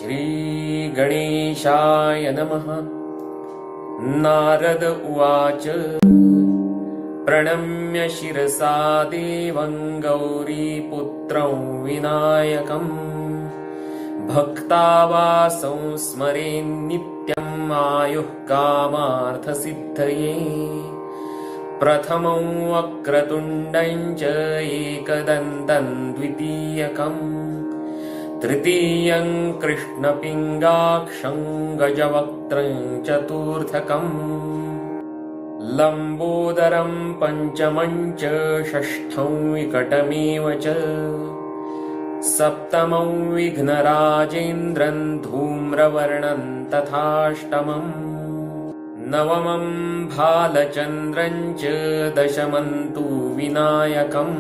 श्री गणेशाय नमः। नारद उवाच प्रणम्य शिरसा देवं गौरीपुत्रं विनायकं भक्तावासं स्मरेन्नित्यं आयुः कामार्थसिद्धये। प्रथमं वक्रतुण्डं च एकदन्तं द्वितीयकं तृतीयं कृष्णपिङ्गाक्षं गजवक्त्रं चतुर्थकं लम्बोदरं पञ्चमं च षष्ठं विकटमेव च सप्तमं विघ्नराजेन्द्रं धूम्रवर्णं तथाष्टमं नवमं भालचन्द्रं च दशमं तु विनायकम्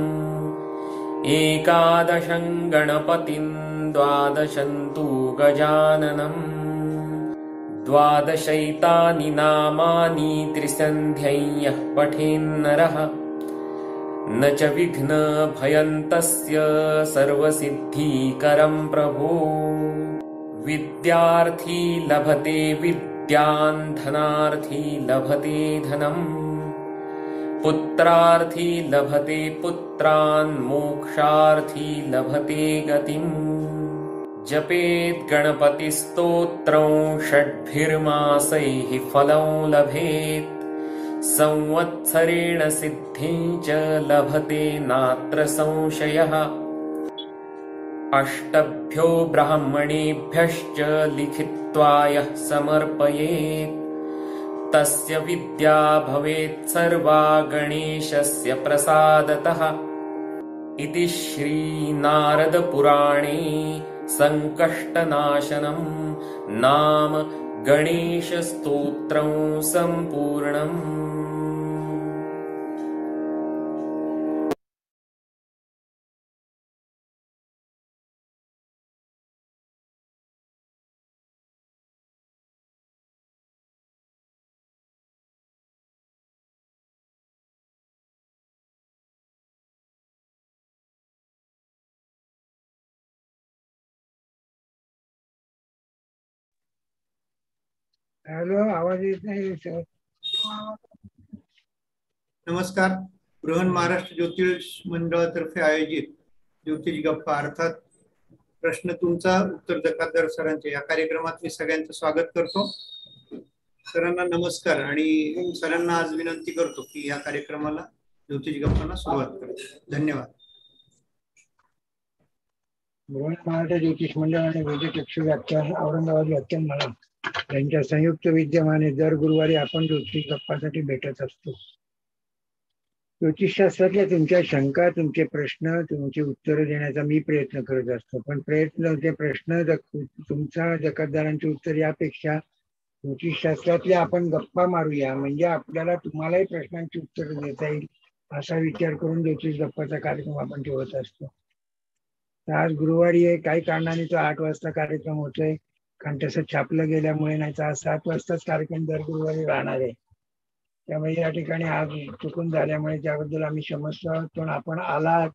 एकादशं गणपतिं द्वादशं तु गजाननं द्वादशैतानि नामानि त्रिसन्ध्यं यः पठेन्नरः न च विघ्नभयं तस्य सर्वसिद्धिकरं प्रभो। विद्यार्थी लभते विद्यां धनार्थी लभते धनं पुत्रार्थी लभते पुत्रान् मोक्षार्थी लभते गतिम्। जपेत् गणपतिस्तोत्रं षड्भिर्मासैः फलं लभेत् संवत्सरेण सिद्धिं च लभते नात्र संशयः। अष्टभ्यो ब्राह्मणेभ्यश्च लिखित्वा यः समर्पयेत् तस्य विद्या भवेत् सर्वा गणेशस्य प्रसादतः। इति श्री नारद पुराणे संकष्टनाशनं नाम गणेश स्तोत्रं संपूर्णम्। हॅलो, आवाज येत नाही सर. नमस्कार. बृहन महाराष्ट्र ज्योतिष मंडळातर्फे आयोजित ज्योतिष गप्पा अर्थात प्रश्न तुमचा उत्तर जकातदार सरांचे या कार्यक्रमात मी सगळ्यांचं स्वागत करतो. सरांना नमस्कार आणि सरांना आज विनंती करतो की या कार्यक्रमाला ज्योतिष गप्पांना सुरुवात करा. धन्यवाद. बृहन महाराष्ट्र ज्योतिष मंडळ आणि वैद्यचक्षु व्याख्यान औरंगाबाद व्याख्यानमाला यांच्या संयुक्त विद्यमाने दर गुरुवारी आपण ज्योतिष गप्पासाठी भेटत असतो. ज्योतिषशास्त्रातल्या तुमच्या शंका, तुमचे प्रश्न, तुमची उत्तरं देण्याचा मी प्रयत्न करत असतो. पण प्रश्न तुमचा जकातदारांची उत्तर यापेक्षा ज्योतिषशास्त्रातल्या आपण गप्पा मारूया, म्हणजे आपल्याला तुम्हालाही प्रश्नांची उत्तरं देता येईल असा विचार करून ज्योतिष गप्पाचा कार्यक्रम आपण ठेवत असतो. आज गुरुवारी आहे, काही कारणाने तो 8 वाजता कार्यक्रम होतोय, कारण तसं छापलं गेल्यामुळे, नाही तर आज 7 वाजताच कार्यक्रम दर गुरुवारी राहणार आहे. त्यामुळे या ठिकाणी आज चुकून झाल्यामुळे त्याबद्दल आम्ही क्षमस्व आहोत. पण आपण आलात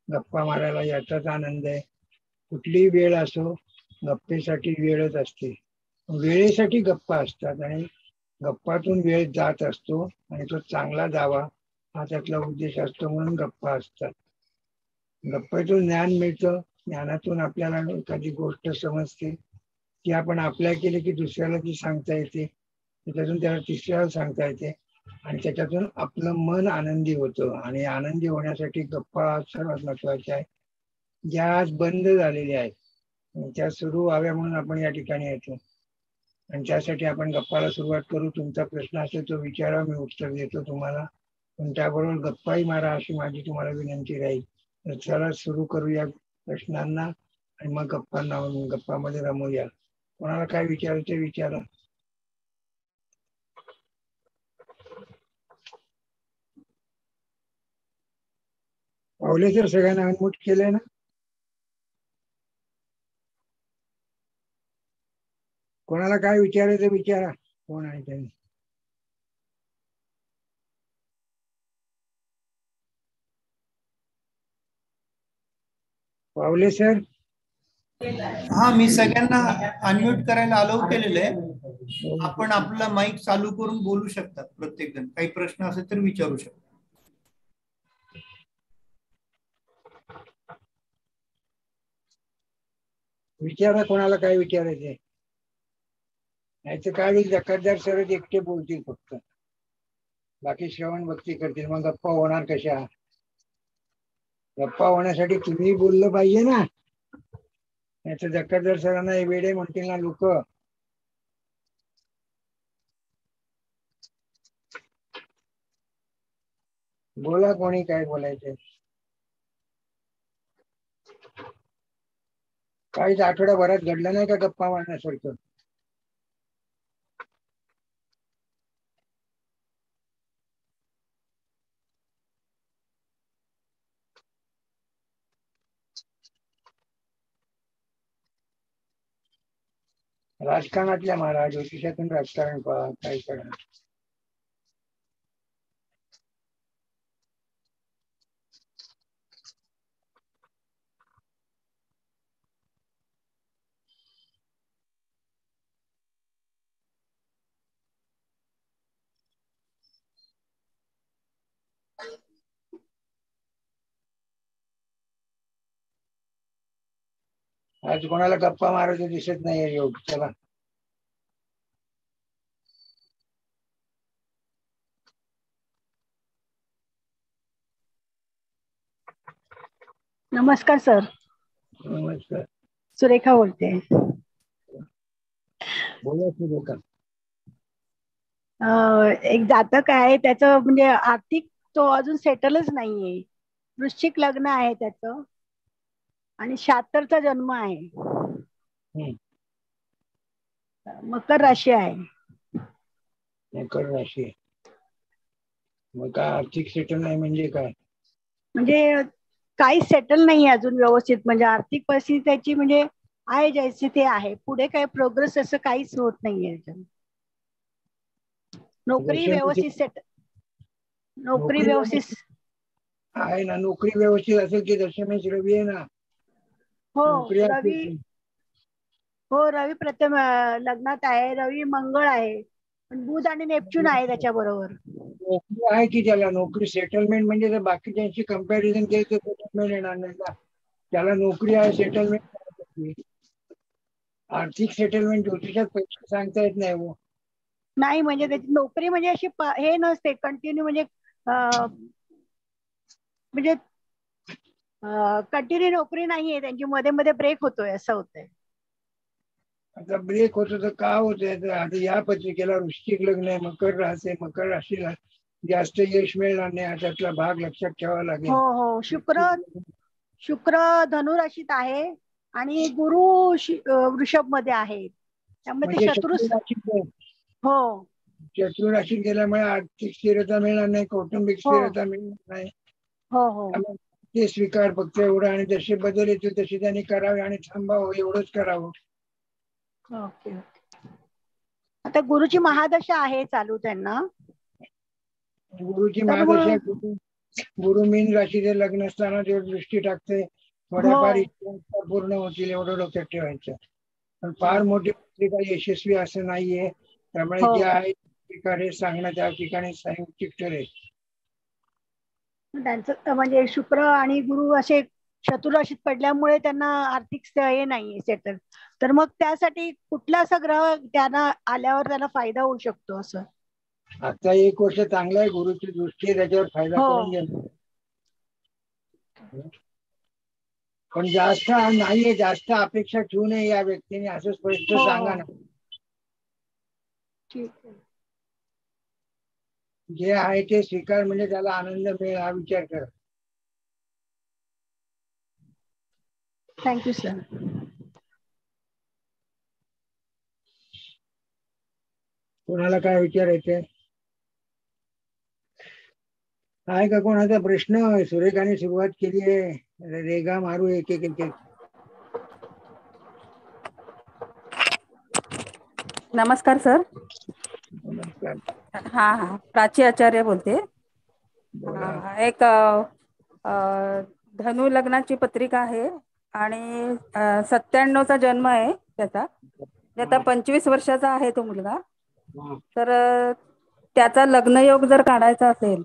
गप्पा मारायला याचाच आनंद आहे. कुठलीही वेळ असो, गप्पेसाठी वेळच असते, वेळेसाठी गप्पा असतात आणि गप्पातून वेळ जात असतो आणि तो चांगला जावा हा त्यातला उद्देश असतो, म्हणून गप्पा असतात. गप्पेतून ज्ञान मिळतं, ज्ञानातून आपल्याला एखादी गोष्ट समजते ती आपण आपल्या केली की दुसऱ्याला ती सांगता येते, त्याच्यातून त्याला तिसऱ्याला सांगता येते आणि त्याच्यातून आपलं मन आनंदी होतं. आणि आनंदी होण्यासाठी गप्पा सर्वात महत्वाच्या आहे, ज्या आज बंद झालेल्या आहेत त्या सुरू व्हाव्या म्हणून आपण या ठिकाणी येतो आणि त्यासाठी आपण गप्पाला सुरुवात करू. तुमचा प्रश्न असेल तो विचारा, मी उत्तर देतो तुम्हाला, पण त्याबरोबर गप्पाही मारा अशी माझी तुम्हाला विनंती राहील. तर चला सुरू करूया प्रश्नांना आणि मग गप्पामध्ये रमूया. कोणाला काय विचारायचं विचारा. पावले सर सगळ्यांना अनम्यूट केलंय ना? कोणाला काय विचारायचं विचारा. कोण आहे त्यांनी? पावले सर. हा, मी सगळ्यांना अनम्यूट करायला अलाउ केलेलं आहे. आपण आपला माईक चालू करून बोलू शकतात प्रत्येक जण. काही प्रश्न असेल तर विचारू शकता. विचारा कोणाला काय विचारायचंय. नाहीतर काय होईल, जकातदार सरच एकटे बोलतील फक्त, बाकी श्रवण भक्ती करतील. मग गप्पा होणार कशा? गप्पा होण्यासाठी तुम्ही बोललं पाहिजे ना. नाहीतर जकातदार सरांना हे वेडे म्हणतील ना लोक. बोला, कोणी काय बोलायचंय. काहीच आठवड्याभरात घडलं नाही का गप्पा मारण्यासारखं? राजकारणातल्या महाराज, ज्योतिषातून राजकारण पहा, काय करा. आज कोणाला गप्पा मारायचं दिसत नाहीये योग. चला, नमस्कार सर. नमस्कार. सुरेखा बोलते. बोला सुरेखा. एक जातक आहे, त्याचं म्हणजे आर्थिक तो अजून सेटलच नाहीये. वृश्चिक लग्न आहे त्याचं आणि 76चा जन्म आहे. मकर राशी आहे. मकर राशी. मग काय आर्थिक सेटल नाही म्हणजे काय? म्हणजे काही सेटल नाही अजून व्यवस्थित. म्हणजे आर्थिक परिस्थिती त्याची म्हणजे आहे जैसे ते आहे. पुढे काही प्रोग्रेस असं काहीच होत नाहीये. नोकरी व्यवस्थित नोकरी व्यवस्थित आहे ना. नोकरी व्यवस्थित असेल की दशमेश रवी आहे ना. हो नोकरी रवी. हो, रवी प्रथम लग्नात आहे. रवी मंगळ आहे, पण बुध आणि नेपच्यून आहे त्याच्याबरोबर. नोकरी आहे की त्याला. नोकरी सेटलमेंट म्हणजे जर बाकीच्यांशी कम्पॅरिझन केलं तर सेटलमेंट येणार नाही का? त्याला नोकरी आहे, सेटलमेंट. आर्थिक सेटलमेंट ज्योतिषात पैसे सांगता येत नाही हो. नाही म्हणजे त्याची नोकरी म्हणजे अशी हे नसते कंटिन्यू. म्हणजे कंटिन्यू नोकरी नाहीये त्यांची, मध्ये मध्ये ब्रेक होतोय असं होतंय. आता ब्रेक होतो तर का होतंय? आता या पत्रिकेला वृश्चिक लग्न आहे, मकर राहते. मकर राशीला जास्त यश मिळणार नाही, त्यातला भाग लक्षात ठेवावा लागेल. हो हो. शुक्र धनुराशीत आहे आणि गुरु वृषभ मध्ये आहे. त्यामुळे ते शत्रू. हो, शत्रू राशीत गेल्यामुळे आर्थिक स्थिरता मिळणार नाही, कौटुंबिक स्थिरता मिळणार नाही. हो हो. ते स्वीकार फक्त एवढं. आणि जसे बदल येतील तसे त्यांनी करावे आणि थांबावं, एवढंच करावं. ओके. आता गुरुची महादशा आहे चालू त्यांना. गुरुची महादशा. गुरु मीन राशीचे लग्न असताना जेव्हा दृष्टी टाकते, थोड्याफार इच्छा पूर्ण होतील एवढं डोक्यात ठेवायचं. पण फार मोठी पत्रिका यशस्वी असं नाहीये. त्यामुळे जे आहे ठिकाणी सांगणं त्या ठिकाणी संयुक्तिक ठरेल. त्यांचं म्हणजे शुक्र आणि गुरु असे शत्रुराशीत पडल्यामुळे त्यांना आर्थिक हे नाहीये सेटल. तर मग त्यासाठी कुठला असा ग्रह त्यांना आल्यावर त्याला फायदा होऊ शकतो असं? आता एक वर्ष चांगला आहे, गुरुची दृष्टी, त्याच्यावर फायदा करून घेणार. पण जास्त नाहीये, जास्त अपेक्षा ठेवू नये या व्यक्तीने, असं स्पष्ट सांगा ना. ठीक आहे. जे आहे ते स्वीकार, म्हणजे त्याला आनंद मिळेल हा विचार करा. Thank you sir. कोणाला काय विचारायचंय? आहे का कोणाचा प्रश्न? सुरेखाने सुरुवात केली आहे, रेगा मारू एक एक एक. नमस्कार सर. नमस्कार. हा, प्राची आचार्य बोलते. एक धनु लग्नाची पत्रिका आहे आणि 97चा जन्म आहे त्याचा. म्हणजे आता 25 वर्षाचा आहे तो मुलगा. हा. तर त्याचा लग्नयोग जर काढायचा असेल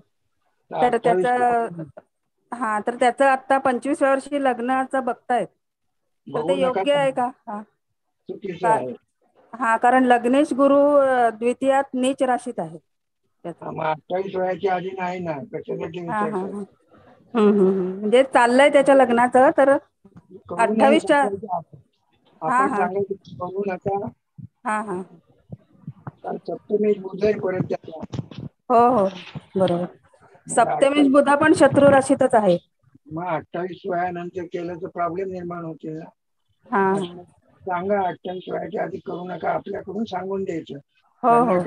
तर 28 तर त्याचं आता 25व्या वर्षी लग्नाचं बघतायत. तर बघू ते नका, योग्य आहे का? चुकीचं आहे. कारण लग्नेश गुरु द्वितीयात नीच राशीत आहे त्याचा. मग 28 वयाच्या आधी नाही ना, कशासाठी विचार करता? म्हणजे चाललंय त्याच्या लग्नाचं. तर करू नाही 28च्या आपण चांगलं बघू नका. हा. सप्तमी बुध आहे परत त्याला. हो बरोबर. सप्तमेश बुधा पण शत्रू राशीतच आहे. मग 28 वयानंतर केलं तर प्रॉब्लेम निर्माण होतील ना. हा. सांगा 28 वयाच्या आधी करू नका, आपल्याकडून सांगून द्यायचं. हो.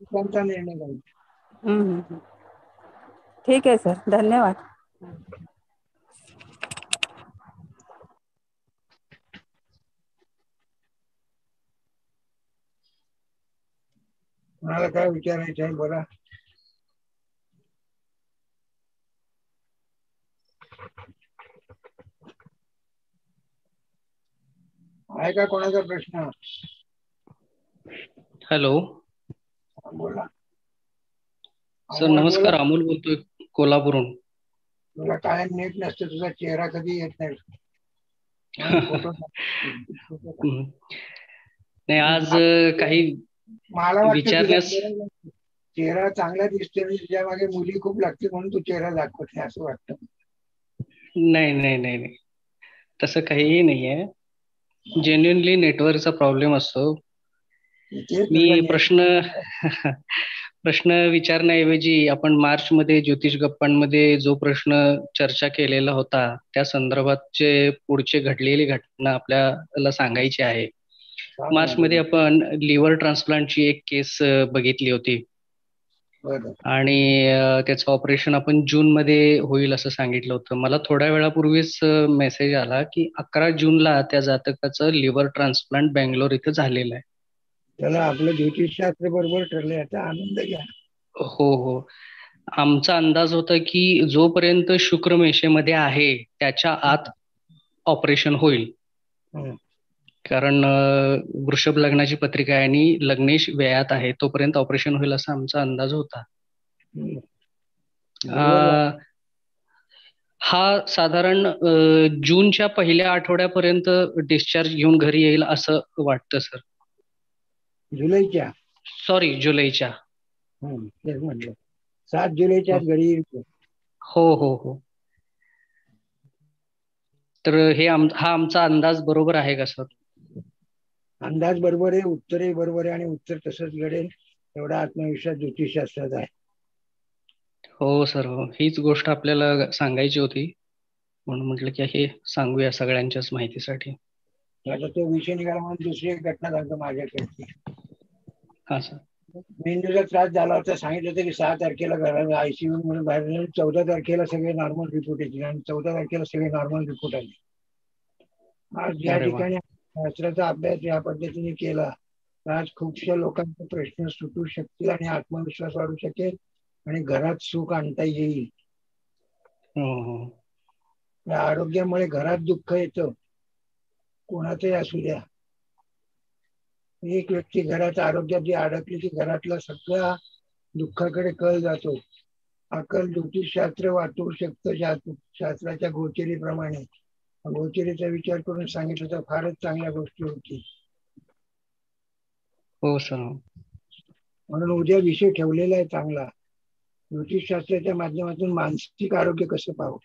त्यांचा निर्णय घ्यायचा. ठीक आहे सर, धन्यवाद. कोणाला काय विचारायचं आहे बोला. आहे का कोणाचा प्रश्न? हॅलो बोला सर, नमस्कार. अमोल बोलतोय कोल्हापूरहून. तुला काय नीट नसतं, तुझा चेहरा कधी येत नाही. नाही, आज काही मला वाटतं विचारण्यास चेहरा चांगला दिसतो, तुझ्या मागे मुली खूप लागते म्हणून तू चेहरा दाखवत नाही असं वाटतं. नाही, तसं काहीही नाहीये. जेन्युइनली नेटवर्कचा प्रॉब्लेम असतो. मी प्रश्न विचारण्याऐवजी आपण मार्च मध्ये ज्योतिष गप्पांमध्ये जो प्रश्न चर्चा केलेला होता त्या संदर्भातचे पुढचे घडलेली घटना आपल्याला सांगायची आहे. मार्च मध्ये आपण लिव्हर ट्रान्सप्लांटची एक केस बघितली होती आणि त्याचं ऑपरेशन आपण जून मध्ये होईल असं सांगितलं होतं. मला थोड्या वेळापूर्वीच मेसेज आला की 11 जूनला त्या जातकाचं लिव्हर ट्रान्सप्लांट बेंगलोर इथं झालेलं आहे. त्याला आपलं ज्योतिषशास्त्र बरोबर ठरलंय, आता आनंद घ्या. हो. आमचा अंदाज होता की जोपर्यंत शुक्र मेषेमध्ये आहे त्याच्या आत ऑपरेशन होईल. कारण वृषभ लग्नाची पत्रिका आहे आणि लग्नेश व्ययात आहे, तोपर्यंत ऑपरेशन होईल असा आमचा अंदाज होता. हा साधारण जूनच्या पहिल्या आठवड्यापर्यंत डिस्चार्ज घेऊन घरी येईल असं वाटतं सर. जुलैच्या 7 जुलैच्या घरी येईल. हो. तर हा आमचा अंदाज बरोबर आहे का सर? अंदाज बरोबर आहे, उत्तरही बरोबर आहे आणि उत्तर तसंच घडेल एवढा आत्मविश्वास ज्योतिषशास्त्रात आहे. हो सर, हो. हीच गोष्ट आपल्याला सांगायची होती म्हणून म्हटलं की हे सांगूया सगळ्यांच्याच माहितीसाठी. आता तो विषय निघाला म्हणून दुसरी एक घटना सांगतो माझ्याकडची. हा सर. मेंदूचा त्रास झाला होता, सांगितलं होतं की 6 तारखेला घराला ICU म्हणून बाहेर. 14 तारखेला सगळे नॉर्मल रिपोर्ट येतील आणि 14 तारखेला सगळे नॉर्मल रिपोर्ट आले. आज या ठिकाणी शास्त्राचा अभ्यास या पद्धतीने केला तर आज खूपशा लोकांचे प्रश्न सुटू शकतील आणि आत्मविश्वास वाढू शकेल आणि घरात सुख आणता येईल. या आरोग्यामुळे घरात दुःख येतं, कोणाचंही असू द्या. एक व्यक्ती घरात आरोग्यात जी अडकली की घरातला सगळा दुःखाकडे कल जातो. अकल ज्योतिषशास्त्र वाचू शकतं शास्त्राच्या गोचरीप्रमाणे. गोचरीचा विचार करून सांगितलं तर फारच चांगल्या गोष्टी होती. हो सर. म्हणून उद्या विषय ठेवलेला आहे चांगला, ज्योतिषशास्त्राच्या माध्यमातून मानसिक आरोग्य कसं पाहावं.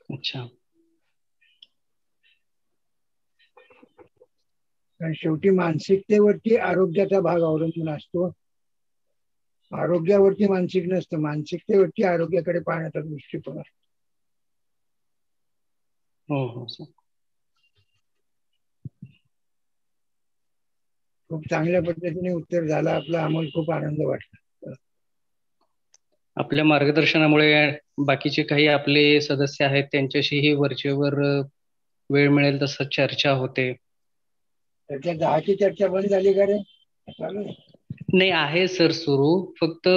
अच्छा. कारण शेवटी मानसिकतेवरती आरोग्याचा भाग अवलंबून असतो. आरोग्यावरती मानसिक नसतं, मानसिकतेवरती आरोग्याकडे पाहण्याचा दृष्टिकोन असतो. हो सर. खूप चांगल्या पद्धतीने उत्तर झालं आपलं. आम्हाला खूप आनंद वाटला. आपल्या मार्गदर्शनामुळे बाकीचे काही आपले सदस्य आहेत त्यांच्याशीही वरचेवर वेळ मिळेल तसं चर्चा होते. त्याच्या 10ची चर्चा बंद झाली का रे? चालू नाही, आहे सर सुरू. फक्त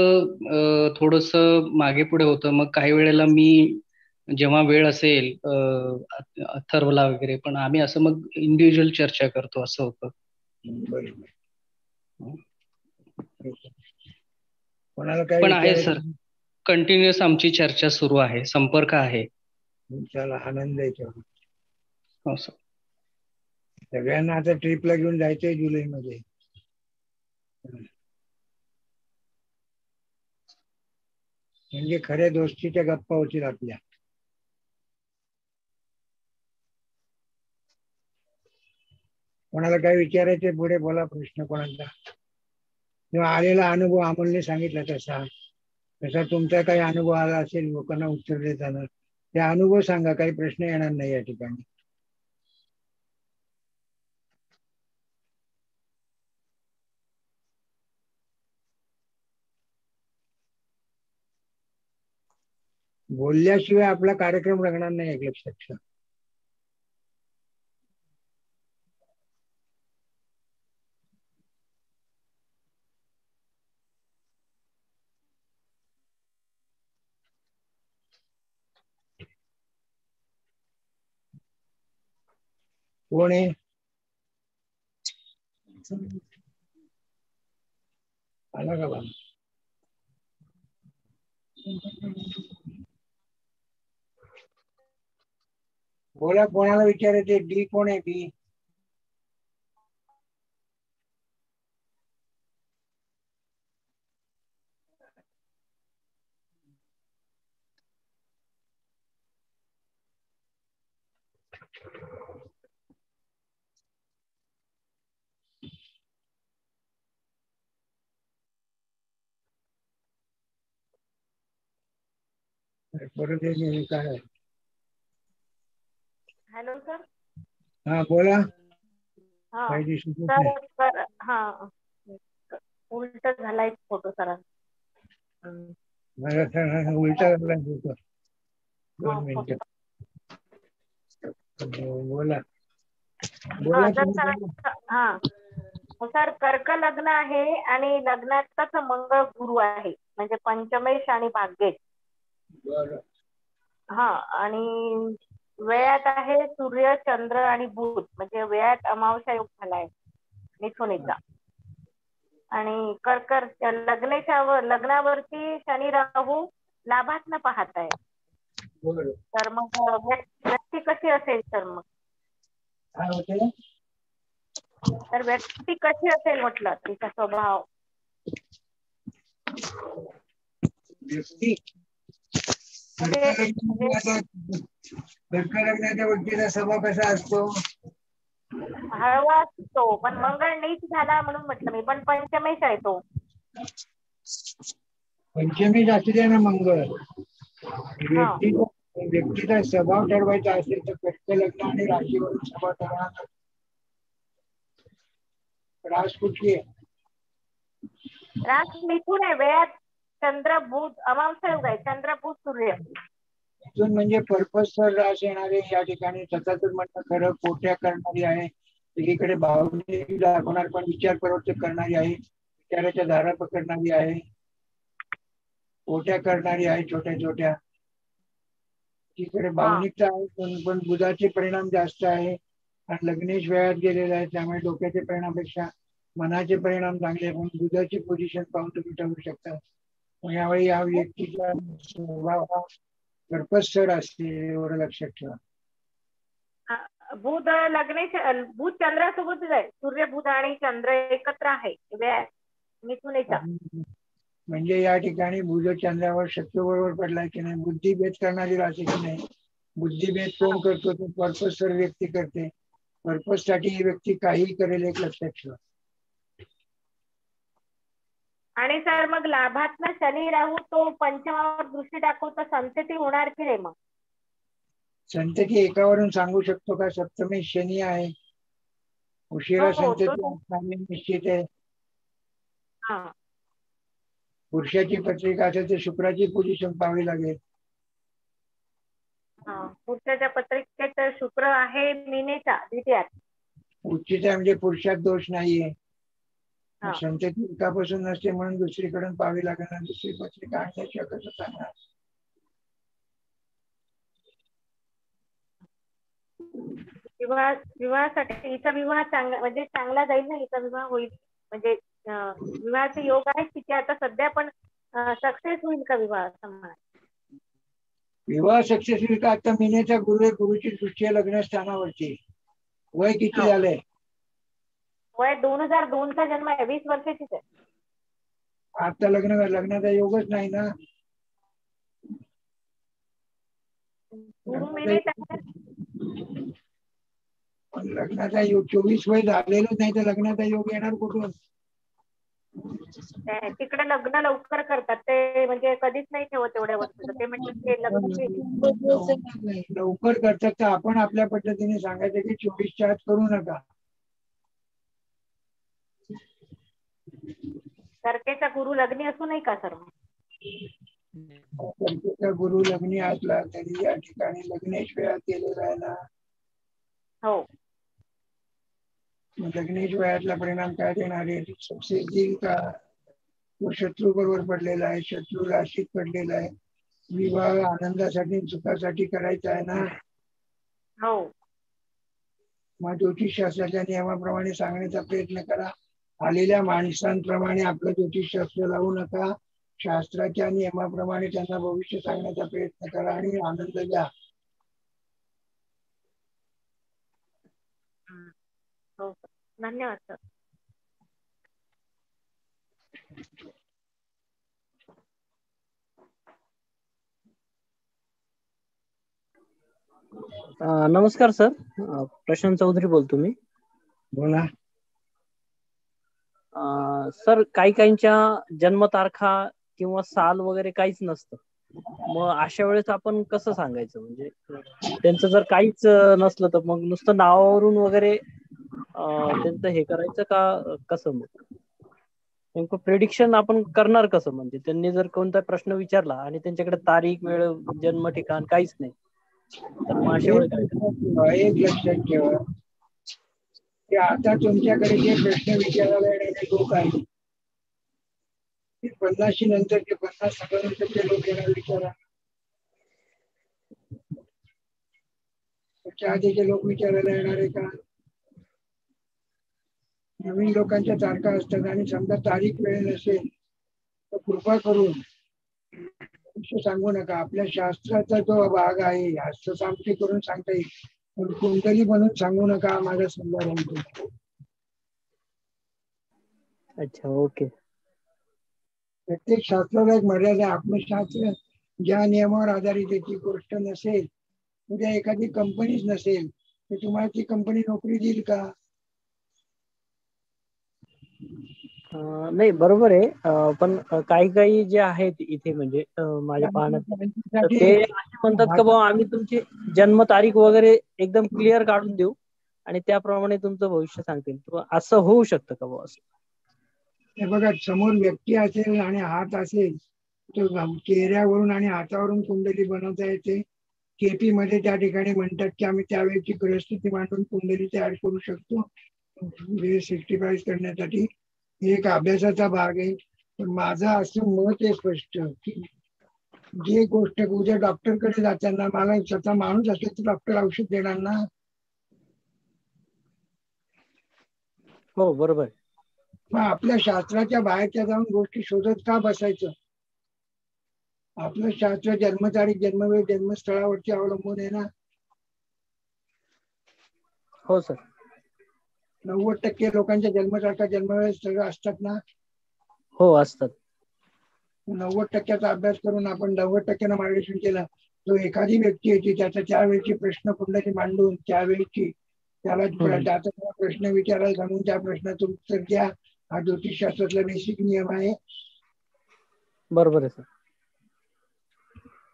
थोडस मागे पुढे होतं. मग काही वेळेला मी जेव्हा वेळ असेल अथर्वला वगैरे, पण आम्ही असं मग इंडिव्हिज्युअल चर्चा करतो असं होतं. बरोबर. कोणाला काय पण आहे सर, विचारायचं? कंटिन्युअस आमची चर्चा सुरू आहे, संपर्क आहे. चला, आनंद आहे तेवढा. हो सर. सगळ्यांना आता ट्रिपला घेऊन जायचंय जुलैमध्ये. म्हणजे खऱ्या दोस्तीच्या गप्पा होतील आपल्या. कोणाला काय विचारायचे पुढे बोला, प्रश्न कोणाचा किंवा आलेला अनुभव अमोलने सांगितला तसा तसा तुमचा काही अनुभव आला असेल लोकांना उत्तर देताना, ते अनुभव सांगा. काही प्रश्न येणार नाही या ठिकाणी. बोलल्याशिवाय आपला कार्यक्रम रंगणार नाही, एक लक्षात ठेवा. कोण आहे? आला का बाबा? बोला, कोणाला विचारायचे? डी कोण आहे? डी परत काय? Hello sir. हा बोला. हा काही दिसत नाही. सर, हा उलट झालाय फोटो सर. उलटा झाला फोटो. 2 मिनिटं. बोला बोला हा सर, कर्क लग्न आहे आणि लग्नातच मंगळ गुरु आहे, म्हणजे पंचमेश आणि भाग्येश. बरं. हा, आणि वेळात आहे सूर्य, चंद्र आणि बुध, म्हणजे वेळात अमावस्या योग झालाय मिथुनीचा. आणि कर्क लग्नावरती शनी राहू लाभात पाहत आहे. तर मग व्यक्ती कशी असेल सर? मग काय होते? तर व्यक्ती कशी असेल म्हटलं, तिचा स्वभाव. व्यक्ती कर्क लग्नाच्या व्यक्तीचा स्वभाव कसा असतो? हळवा असतो, पण मंगळ नीच झाला म्हणून म्हटलं मी, पण पंचमेश आहे तो. पंचमी असू दे ना मंगळ. व्यक्तीचा स्वभाव ठरवायचा असेल तर कर्क लग्न आणि राशीवरून स्वभाव ठरवणार. रास कुठली आहे? रास मिथुन आहे. वेळात चंद्र बुध अमावस्या योग आहे, चंद्र बुध सूर्य. मिथुन म्हणजे पर्पजसर रास येणारे. या ठिकाणी स्वतःच म्हणणं खरं कोट्या करणारी आहे, एकीकडे भावनिक दाखवणार पण विचार प्रवृत्त करणारी आहे, विचाराच्या धारा पकडणारी आहे, कोट्या करणारी आहे छोट्या छोट्या. एकीकडे भावनिकता आहे पण बुधाचे परिणाम जास्त आहे आणि लग्नेश वेळात गेलेला आहे, त्यामुळे डोक्याचे परिणामापेक्षा मनाचे परिणाम चांगले. पण बुधाची पोझिशन पाहून तुम्ही ठरवू शकता. यावेळी या व्यक्तीचा स्वभाव हा कर्पस्सर असते, एवढं लक्षात ठेवा. बुध लग्नेश, बुध चंद्रासोबतच आहे. सूर्य बुध आणि चंद्र एकत्र आहे मिथुनेचा. म्हणजे या ठिकाणी बुध चंद्रावर शत्रू बरोबर पडलाय की नाही, बुद्धिभेद करणारी राशी की नाही. बुद्धिभेद कोण करतो? तो पर्पजसर व्यक्ती करते. पर्पज साठी ही व्यक्ती काहीही करेल, एक लक्षात ठेवा. आणि सर मग लाभात ना शनी राहू तो पंचमावर दृष्टी दाखवतो, संतती होणार की नाही? मग संतती एकावरून सांगू शकतो का? सप्तमी शनी आहे, उशिरा संतती निश्चित आहे. पुरुषाची पत्रिका असेल तर शुक्राची पोझिशन पाहावी लागेल. पुरुषाच्या पत्रिकेत शुक्र आहे मीनेचा द्वितीयात. उच्चित आहे म्हणजे पुरुषात दोष नाहीये. संतती एकापासून नसते म्हणून दुसरीकडून पाहावी लागणार. दुसरी पत्रिका आणण्याशिवाय कसं सांगणार? विवाहासाठी हिचा विवाह चांगला म्हणजे चांगला जाईल ना, हिचा विवाह होईल म्हणजे विवाहाचे योग आहेत तिथे आता सध्या, पण सक्सेस होईल का विवाह असं म्हणा. विवाह सक्सेस होईल का? आता मीनेचा गुरु आहे, गुरुची दृष्टी आहे लग्न स्थानावरची. वय किती झालंय? वय 2002 चा जन्म आहे, 20 वर्षाचीच आहे. आता लग्नाचा योगच नाही ना. लग्नाचा योग 24 वय झालेलं नाही तर लग्नाचा योग येणार कुठून? तिकडे लग्न लवकर करतात ते, म्हणजे कधीच नाही ठेवत एवढ्या वर्षाचं. ते म्हणतात ते लग्न लवकर करतात तर आपण आपल्या पद्धतीने सांगायचं की 24च्या आत करू नका. सरकेचा गुरु लग्नी असू नाही का सर? सरकेचा गुरु लग्नी असला तरी या ठिकाणी लग्नेश वेळात केलेला आहे ना. हो. लग्नेश वयातला परिणाम काय देणार आहे? सक्सेस देईल का? तो शत्रू बरोबर पडलेला आहे, शत्रू राशीत पडलेला आहे. विवाह आनंदासाठी सुखासाठी करायचा आहे ना. हो. मग ज्योतिषशास्त्राच्या नियमाप्रमाणे सांगण्याचा प्रयत्न करा. आलेल्या माणसांप्रमाणे आपलं ज्योतिषशास्त्र लावू नका. शास्त्राच्या नियमाप्रमाणे त्यांना भविष्य सांगण्याचा प्रयत्न करा आणि आनंद घ्या. हो, धन्यवाद सर. नमस्कार सर, प्रशांत चौधरी बोलतो मी. बोला. सर, काहींच्या जन्मतारखा किंवा साल वगैरे काहीच नसतं, मग अशा वेळेस आपण कसं सांगायचं? म्हणजे त्यांचं जर काहीच नसलं तर मग नुसतं नावावरून वगैरे त्यांचं हे करायचं का कसं? मग नेमकं प्रेडिक्शन आपण करणार कसं? म्हणजे त्यांनी जर कोणता प्रश्न विचारला आणि त्यांच्याकडे तारीख, वेळ, जन्म ठिकाण काहीच नाही तर मग अशा वेळेस एक लक्षात ठेवा की आता तुमच्याकडे जे प्रश्न विचारायला येणारे लोक आहेत ते 50 नंतरचे 50-60 लोक येणार विचारा. त्याच्या आधीचे लोक विचारायला येणार आहे का? नवीन लोकांच्या तारखा असतात आणि समजा तारीख वेळ नसेल तर कृपा करून सांगू नका. आपल्या शास्त्राचा जो भाग आहे हस्तसामटी करून सांगता येईल, पण कुंडली बनून सांगू नका. माझा सल्ला राहतो. अच्छा, ओके. प्रत्येक शास्त्राला एक मर्यादा. आपलं शास्त्र ज्या नियमावर आधारित त्याची गोष्ट नसेल, उद्या एखादी कंपनीच नसेल तर तुम्हाला ती कंपनी नोकरी देईल का? नाही, बरोबर आहे. पण काही जे आहेत इथे म्हणजे माझ्या पाहण्यात ते असे म्हणतात का बाबा आम्ही तुमची जन्मतारीख वगैरे एकदम क्लिअर काढून देऊ आणि त्याप्रमाणे तुमचं भविष्य सांगतील. असं होऊ शकतं का बाबा? हे बघा, समोर व्यक्ती असेल आणि हात असेल तर चेहऱ्यावरून आणि हातावरून कुंडली बनवता येते. केपी मध्ये त्या ठिकाणी म्हणतात की आम्ही त्यावेळेची परिस्थिती मांडून कुंडली तयार करू शकतो. 65 करण्यासाठी एक अभ्यासाचा भाग आहे. पण माझं असं मत आहे स्पष्ट की जे गोष्ट उद्या डॉक्टरकडे जाताना मला स्वतः माणूस असेल तर डॉक्टर औषध देणार ना. हो, बरोबर. मग आपल्या शास्त्राच्या बाहेरच्या जाऊन गोष्टी शोधत का बसायचं? आपलं शास्त्र जन्मतारीख, जन्मवेळ, जन्मस्थळावरती अवलंबून आहे ना. हो सर. 90% लोकांच्या जन्मतारखा, जन्मवेळ सगळं असतात ना. हो, असतात. 90%चा अभ्यास करून आपण 90% मार्गदर्शन केलं. जो एखादी व्यक्ती येते त्याचा त्यावेळेची प्रश्न कुंडली मांडून त्यावेळेची त्याला प्रश्न विचारायला सांगून त्या प्रश्नाचं उत्तर द्या. हा ज्योतिषशास्त्रातला बेसिक नियम आहे. बरोबर आहे सर.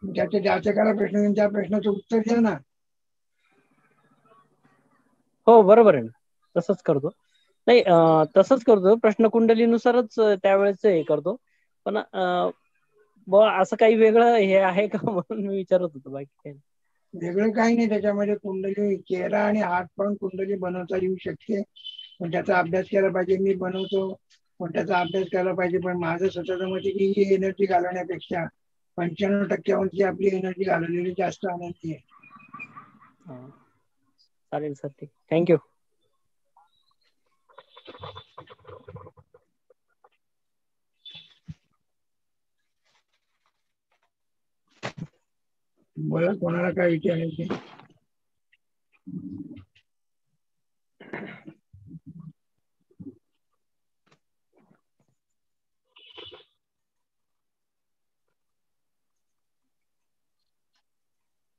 ज्याच्या जातकाला प्रश्न घेऊन त्या प्रश्नाचं उत्तर द्या ना. हो, बरोबर आहे ना. तसंच करतो. नाही, तसंच करतो. प्रश्न कुंडलीनुसारच त्यावेळेस हे करतो. पण असं काही वेगळं हे आहे का म्हणून मी विचारत होतो. बाकी काही वेगळं काही नाही त्याच्यामध्ये. कुंडली चेहरा आणि हात पण कुंडली बनवता येऊ शकते, पण त्याचा अभ्यास केला पाहिजे. मी बनवतो पण त्याचा अभ्यास केला पाहिजे. पण माझं स्वतःचं मत आहे की ही एनर्जी घालवण्यापेक्षा 95% आपली एनर्जी घालवलेली जास्त आनंदी आहे. चालेल सर, ठीक, थँक्यू. बोला, कोणाला काय विचारायचे?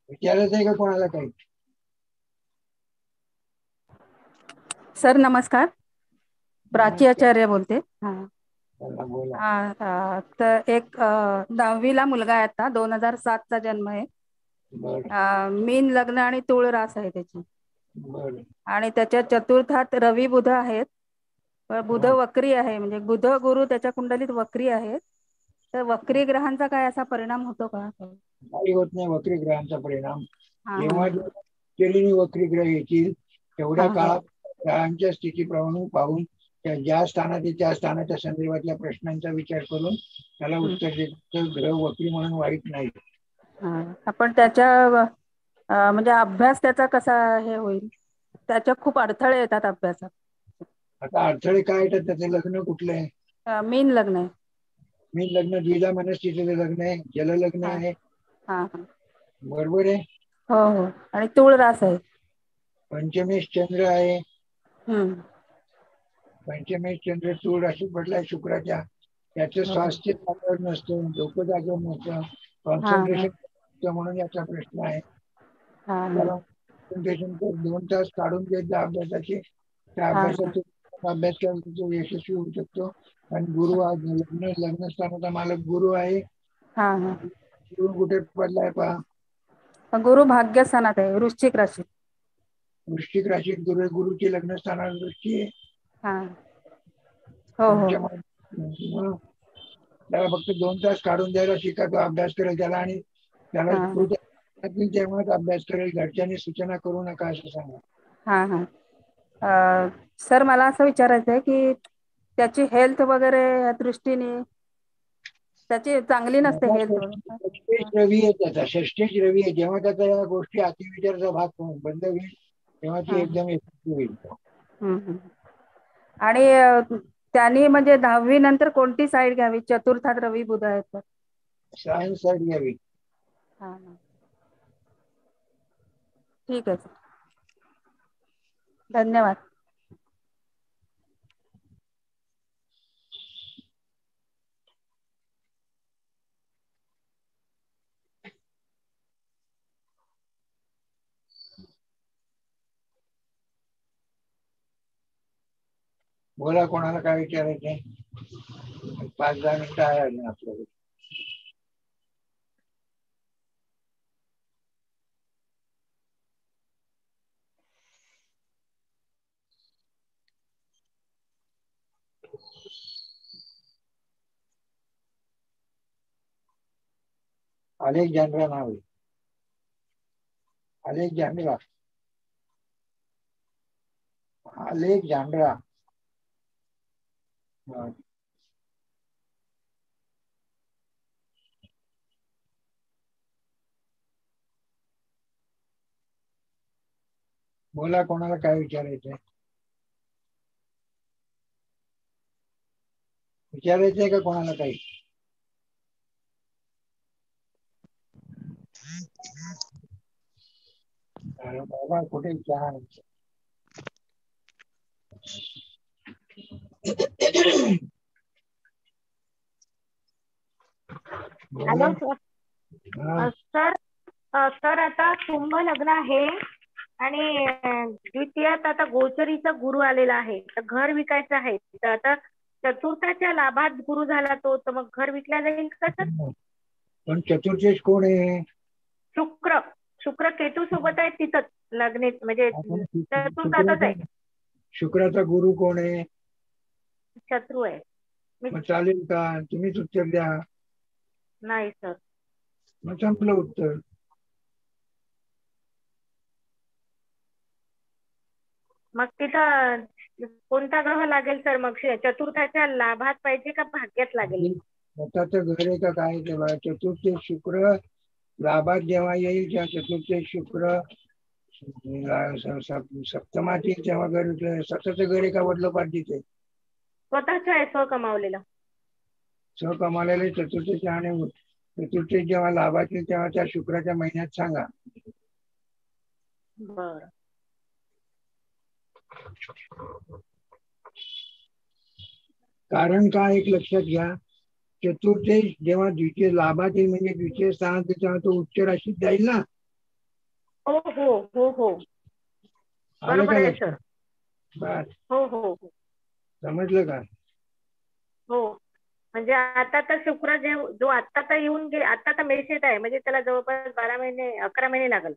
विचारायचं आहे का कोणाला काही? सर नमस्कार, प्राची आचार्य बोलते. बोला. तर एक 10वीला मुलगा आहे, आता 2007चा जन्म आहे. मीन लग्न आणि तूळ रास आहे त्याची. आणि त्याच्या चतुर्थात रवी बुध आहेत. बुध वक्री आहे, म्हणजे बुध गुरु त्याच्या कुंडलीत वक्री आहे. तर वक्री ग्रहांचा काय असा परिणाम होतो का? काही होत नाही वक्री ग्रहांचा परिणाम. जेव्हा केलेली वक्री ग्रह येतील तेवढ्या काळात ग्रहांच्या स्थितीप्रमाणे पाहून ज्या स्थानात त्या स्थानाच्या संदर्भातल्या प्रश्नांचा विचार करून त्याला उत्तर देत. ग्रह वक्री म्हणून वाईट नाही. आपण त्याच्या म्हणजे अभ्यास त्याचा कसा हे होईल? त्याच्या खूप अडथळे येतात अभ्यासात. आता अडथळे काय येतात? त्याचे लग्न कुठले आहे? मीन लग्न आहे. मीन लग्न द्विधा मनस्थितीचं लग्न आहे, जल लग्न आहे. बरोबर आहे. हो हो. आणि तूळ रास आहे. पंचमेश चंद्र आहे. पंचमेश चंद्र तूळ राशी पडलाय शुक्राच्या. त्याचं स्वास्थ्य जागेवर नसतं, डोकं जागेवर नसतं, कॉन्सन्ट्रेशन म्हणून याचा प्रश्न आहे. त्याला कॉन्सन्ट्रेशन 2 तास काढून घेत अभ्यासाचे. त्या अभ्यासात अभ्यास केला तो यशस्वी होऊ शकतो. आणि गुरु लग्न स्थानाचा मालक गुरु आहे. गुरु कुठे पडलाय पहा? गुरु भाग्यस्थानात आहे, वृश्चिक राशी. वृश्चिक राशीत गुरु, गुरुची लग्न स्थानात दृष्टी आहे. त्याला फक्त 2 तास काढून द्यायला शिका, तो अभ्यास करेल त्याला. आणि त्याला तेव्हाच अभ्यास करेल. घरच्यांनी सूचना करू नका असं सांगा. सर मला असं विचारायचं आहे की त्याची हेल्थ वगैरे या दृष्टीने त्याची चांगली नसते हेल्थ. रवी आहे त्याचा, षष्ठेच रवी आहे. जेव्हा त्याचा या गोष्टी अतिविचाराचा भाग बंद होईल तेव्हा ती एकदम यशस्वी होईल. आणि त्यांनी म्हणजे 10वी नंतर कोणती साईड घ्यावी? चतुर्थात रवी बुध आहेत तर सायन्स साईड घ्यावी. ठीक आहे, धन्यवाद. बोला, कोणाला काय विचारायचंय? 5-10 मिनिटं आहे अजून आपल्याकडे. अलेक्झांड्रा नाव आहे. अलेक्झांड्रा. बोला, कोणाला काय विचारायचंय? विचारायचंय का कोणाला काही? बाबा कुठे विचार? Hello sir. सर आता कुंभ लग्न आहे आणि द्वितीयात आता गोचरीचा गुरु आलेला आहे, तर घर विकायचं आहे. तर आता चतुर्थाच्या लाभात गुरु झाला तो, तर मग घर विकल्या जाईल का सर? पण चतुर्थेश कोण आहे? शुक्र केतू सोबत आहे तिथं लग्न, म्हणजे चतुर्थातच आहे. शुक्राचा गुरु कोण आहे? शत्रू आहे. मग चालेल का? तुम्हीच उत्तर द्या. नाही सर. मग संपलं उत्तर. मग तिथं कोणता ग्रह लागेल सर? मग चतुर्थाच्या लाभात पाहिजे का भाग्यात लागेल? स्वतःच घर आहे का काय? तेव्हा चतुर्थ शुक्र लाभात जेव्हा येईल त्या चतुर्थ शुक्र सप्तमाची तेव्हा घर विकलं. स्वतःचं घर एका वडिलोपार्जित आहे. स्वतःचं आहे, स्व कमावलेलं. स्व कमावलेले चतुर्थीचे आणि चतुर्थी जेव्हा लाभाची तेव्हा त्या शुक्राच्या महिन्यात सांगा. बर. कारण काय एक लक्षात घ्या, चतुर्थी जेव्हा द्वितीय लाभाची म्हणजे द्वितीय स्थानात तेव्हा तो उच्च राशीत जाईल ना. हो हो हो हो आलं बरोबर का आहे लक्षात? सर. बस हो हो हो समजलं का? हो. म्हणजे आता तर शुक्र जो आता तर येऊन गे, आता तर मेषेत आहे, म्हणजे त्याला जवळपास 12 महिने 11 महिने लागल.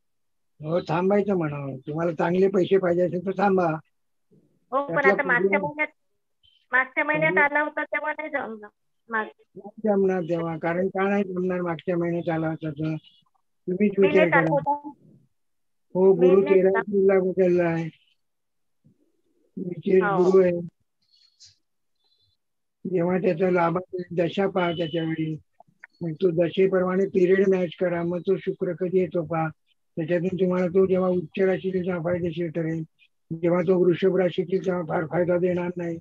हो थांबायचं म्हणा. तुम्हाला चांगले पैसे पाहिजे असेल तर थांबा. हो पण आता मागच्या महिन्यात आला होता तेव्हा नाही जमणार तेव्हा. कारण का नाही जमणार? मागच्या महिन्यात आला होता तर तुम्हीच मी विचार नाही करा. होता. हो गुरु मी नाही 13 एप्रिलला बदलला आहे. विशेष हो. गुरु आहे. जेव्हा त्याचा लाभ दशा पहा त्याच्यावेळी, मग तो दशेप्रमाणे पिरियड मॅच करा. मग तो शुक्र कधी येतो पहा. त्याच्यातून तुम्हाला तो जेव्हा उच्च राशीतील तेव्हा फायदेशीर ठरेल. जेव्हा तो वृषभ राशीतील तेव्हा फार फायदा देणार नाही.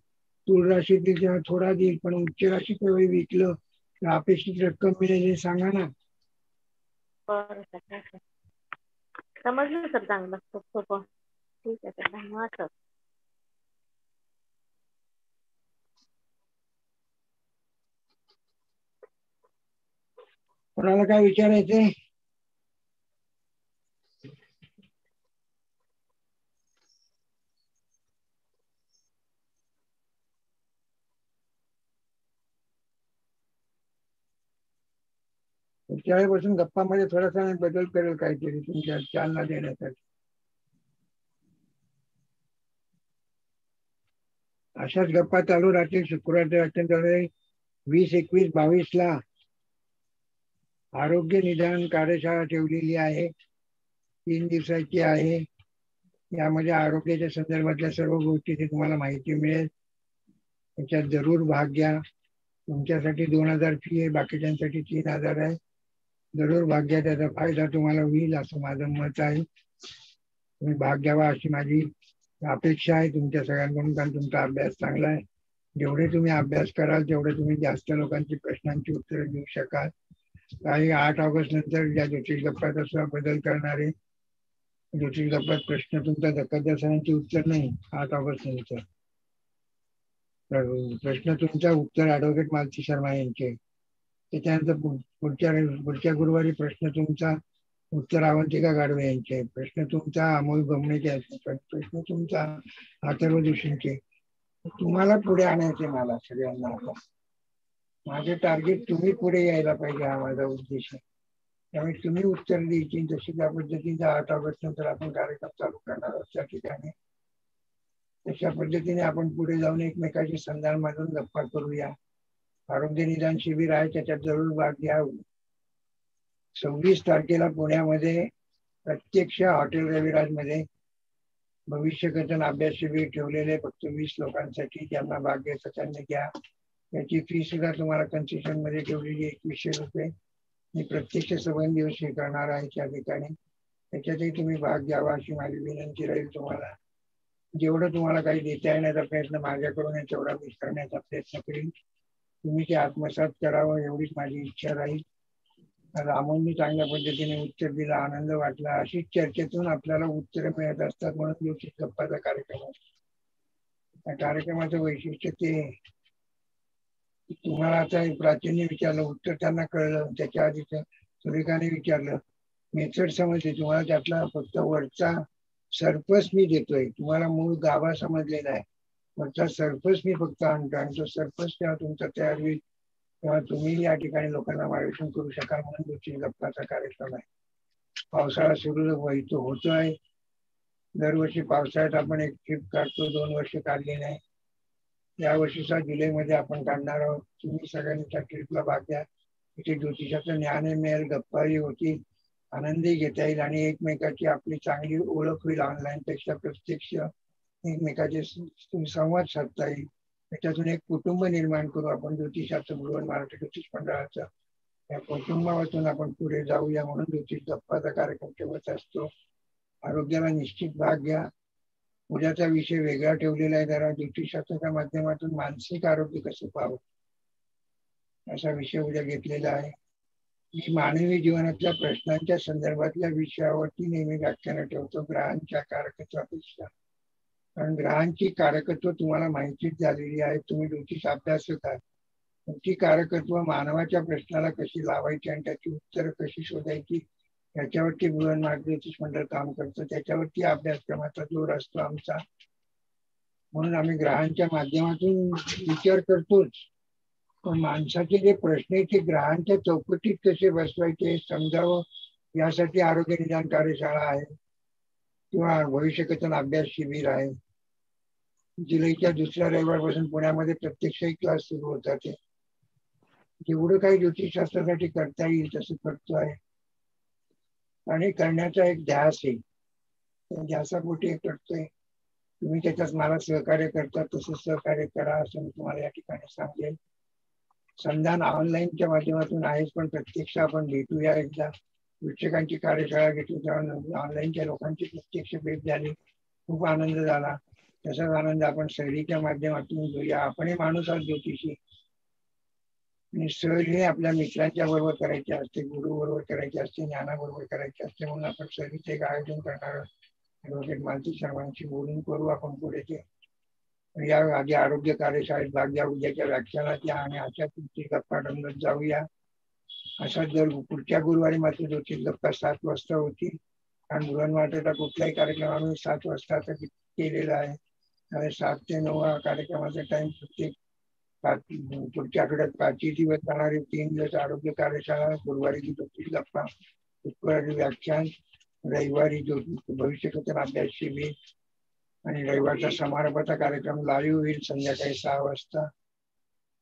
तुळ राशीतील तेव्हा थोडा देईल. पण उच्च राशीच्या वेळी विकलं तर अपेक्षित रक्कम मिळेल हे सांगा ना. बरं सर, समजलं सर. चांगलं, खूप सोपं. ठीक आहे सर, धन्यवाद सर. कोणाला काय विचारायचंय? त्यावेळेपासून गप्पामध्ये थोडासा बदल करेल काहीतरी तुमच्या चालना देण्यासाठी. अशाच गप्पा चालू राहतील. शुक्रवारच्या वाचन 20, 21, 22 आरोग्य निदान कार्यशाळा ठेवलेली आहे. 3 दिवसाची आहे. यामध्ये आरोग्याच्या संदर्भातल्या सर्व गोष्टीची तुम्हाला माहिती मिळेल. त्याच्यात जरूर भाग घ्या. तुमच्यासाठी 2000 फी आहे, बाकीच्यांसाठी 3000 आहे. जरूर भाग घ्या. त्याचा फायदा तुम्हाला होईल असं माझं मत आहे. तुम्ही भाग घ्यावा अशी माझी अपेक्षा आहे तुमच्या सगळ्यांकडून. कारण तुमचा अभ्यास चांगला आहे. जेवढे तुम्ही अभ्यास कराल तेवढे तुम्ही जास्त लोकांची प्रश्नांची उत्तरं देऊ शकाल. काही 8 ऑगस्ट नंतर ज्या ज्योतिष गप्पाचा सुद्धा बदल करणारे ज्योतिष गप्पात प्रश्न तुमच्या धक्काच्या सणांची उत्तर नाही. 8 ऑगस्ट नंतर प्रश्न तुमचा उत्तर ऍडव्होकेट मालती शर्मा यांचे. त्याच्यानंतर पुढच्या गुरुवारी प्रश्न तुमचा उत्तर अवंतिका गाडवे यांचे. प्रश्न तुमचा अमोल गमणेचे. प्रश्न तुमचा अथर्व जोशींचे. तुम्हाला पुढे आणायचे मला सगळ्यांना. आता माझे टार्गेट तुम्ही पुढे यायला पाहिजे हा माझा उद्देश आहे. त्यामुळे तुम्ही उत्तर द्यायची तशी त्या पद्धतीने 8 ऑगस्ट नंतर आपण कार्यक्रम चालू करणार आहोत त्या ठिकाणी. तशा पद्धतीने आपण पुढे जाऊन एकमेकाची संधान मांडून गप्पा करूया. आरोग्य निदान शिबिर आहे, त्याच्यात जरूर भाग घ्या. 26 तारखेला पुण्यामध्ये प्रत्यक्ष हॉटेल रविराज मध्ये भविष्य कथन अभ्यास शिबिर ठेवलेले फक्त 20 लोकांसाठी. ज्यांना भाग घ्यायचं त्यांनी घ्या. त्याची फी सुद्धा तुम्हाला कन्सेशन मध्ये ठेवलेली 2100 रुपये. मी प्रत्यक्ष संबंध दिवस स्वीकारणार आहे त्या ठिकाणी. त्याच्यातही तुम्ही भाग घ्यावा अशी माझी विनंती राहील तुम्हाला. जेवढं तुम्हाला काही देता येण्याचा प्रयत्न माझ्याकडून आहे तेवढा मी करण्याचा प्रयत्न करीन. तुम्ही ते आत्मसात करावं एवढीच माझी इच्छा राहील. रामोंनी चांगल्या पद्धतीने उत्तर दिलं, आनंद वाटला. अशीच चर्चेतून आपल्याला उत्तर मिळत असतात. म्हणून ज्योतिष गप्पाचा कार्यक्रम असतो. त्या कार्यक्रमाचं वैशिष्ट्य ते तुम्हाला आता प्राचीनने विचारलं, उत्तर त्यांना कळलं. त्याच्या आधी सुरेखाने विचारलं, मेथड समजली तुम्हाला. त्यातला फक्त वरचा सरफस मी देतोय, तुम्हाला मूळ गाभा समजलेला आहे. वरचा सरफस मी फक्त आणतो आणि तो सरफस तेव्हा तुमचा तयार होईल तेव्हा तुम्ही या ठिकाणी लोकांना मार्गदर्शन करू शकाल. म्हणून ज्योतिष गप्पाचा कार्यक्रम आहे. पावसाळा सुरू होतोय. दरवर्षी पावसाळ्यात आपण एक ट्रिप काढतो. 2 वर्ष काढली नाही. या वर्षीचा जुलैमध्ये आपण काढणार आहोत. तुम्ही सगळ्यांनी त्या ट्रिपला भाग घ्या. इथे ज्योतिषाचं ज्ञान मिळेल, गप्पाही होतील, आनंदही घेता येईल आणि एकमेकाची आपली चांगली ओळख होईल. ऑनलाईन पेक्षा प्रत्यक्ष एकमेकाचे संवाद साधता येईल. त्याच्यातून एक कुटुंब निर्माण करू आपण ज्योतिषाचं, बृहन महाराष्ट्र ज्योतिष मंडळाचं. या कुटुंबातून आपण पुढे जाऊया म्हणून ज्योतिष गप्पाचा कार्यक्रम ठेवत असतो. आरोग्याला निश्चित भाग घ्या. उद्याचा विषय वेगळा ठेवलेला आहे जरा, ज्योतिषशास्त्राच्या माध्यमातून मानसिक आरोग्य कसं पाहावं असा विषय उद्या घेतलेला आहे. मी मानवी जीवनातल्या प्रश्नांच्या संदर्भातल्या विषयावरती नेहमी व्याख्यानं ठेवतो ग्रहांच्या कारकत्वापेक्षा. कारण ग्रहांची कारकत्व तुम्हाला माहितीच झालेली आहे, तुम्ही ज्योतिष अभ्यासक आहात. तुमची कारकत्व मानवाच्या प्रश्नाला कशी लावायची आणि त्याची उत्तरं कशी शोधायची याच्यावरती बृहन्मार्ग ज्योतिष मंडळ काम करतं. त्याच्यावरती अभ्यासक्रमाचा जोर असतो आमचा. म्हणून आम्ही ग्रहांच्या माध्यमातून विचार करतोच, पण माणसाचे जे प्रश्न आहेत ते ग्रहांच्या चौकटीत कसे बसवायचे हे समजावं यासाठी आरोग्य निदान कार्यशाळा आहे किंवा भविष्यकथन अभ्यास शिबिर आहे. जुलैच्या दुसऱ्या रविवारपासून पुण्यामध्ये प्रत्यक्षही क्लास सुरू होतात. ते जेवढं काही ज्योतिषशास्त्रासाठी करता येईल तसं करतो आहे आणि करण्याचा एक ध्यास आहे. त्या ध्यासापोटी करतोय. तुम्ही त्याच्यात मला सहकार्य करता तसं सहकार्य करा असं मी तुम्हाला या ठिकाणी सांगेल. संधान ऑनलाईनच्या माध्यमातून आहेच, पण प्रत्यक्ष आपण भेटूया एकदा. शिक्षकांची कार्यशाळा घेतली तेव्हा ऑनलाईनच्या लोकांची प्रत्यक्ष भेट झाली, खूप आनंद झाला. तसाच आनंद आपण सहलीच्या माध्यमातून घेऊया. आपणही माणूस आहोत ज्योतिषी आणि सहल हे आपल्या मित्रांच्या बरोबर करायचे असते, गुरु बरोबर करायचे असते, ज्ञानाबरोबर करायचे असते. म्हणून आपण सहलीचं एक आयोजन करणार आहोत. ॲडव्होकेट मालती शर्मांशी बोलून करू आपण पुढे ते. या आधी आरोग्य कार्यशाळेत भाग घ्या, उद्याच्या व्याख्यानात या आणि अशा तुमची गप्पा रंगत जाऊया. अशा जर पुढच्या गुरुवारी मात्र ज्योतिष गप्पा 7 वाजता होतील. कारण बृहन्मार्गाचा कुठलाही कार्यक्रम आम्ही 7 वाजता आता केलेला आहे. आणि 7 ते 9 हा कार्यक्रमाचा टाइम. प्रत्येक पुढच्या आठवड्यात 5 दिवस जाणारे 3 दिवस आरोग्य कार्यशाळा, गुरुवारी ज्योतिष गप्पा, शुक्रवारी व्याख्यान, रविवारी ज्योतिष भविष्यकथन अभ्यास शिबिर आणि रविवारचा समारोपाचा कार्यक्रम लाईव्ह होईल संध्याकाळी 6 वाजता.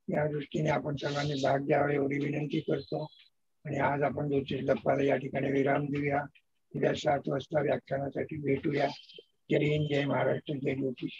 या दृष्टीने आपण सर्वांनी भाग घ्यावा एवढी विनंती करतो. आणि आज आपण ज्योतिष गप्पाला या ठिकाणी विराम देऊया. उद्या 7 वाजता व्याख्यानासाठी भेटूया. जय हिंद, जय महाराष्ट्र, जय ज्योतिष.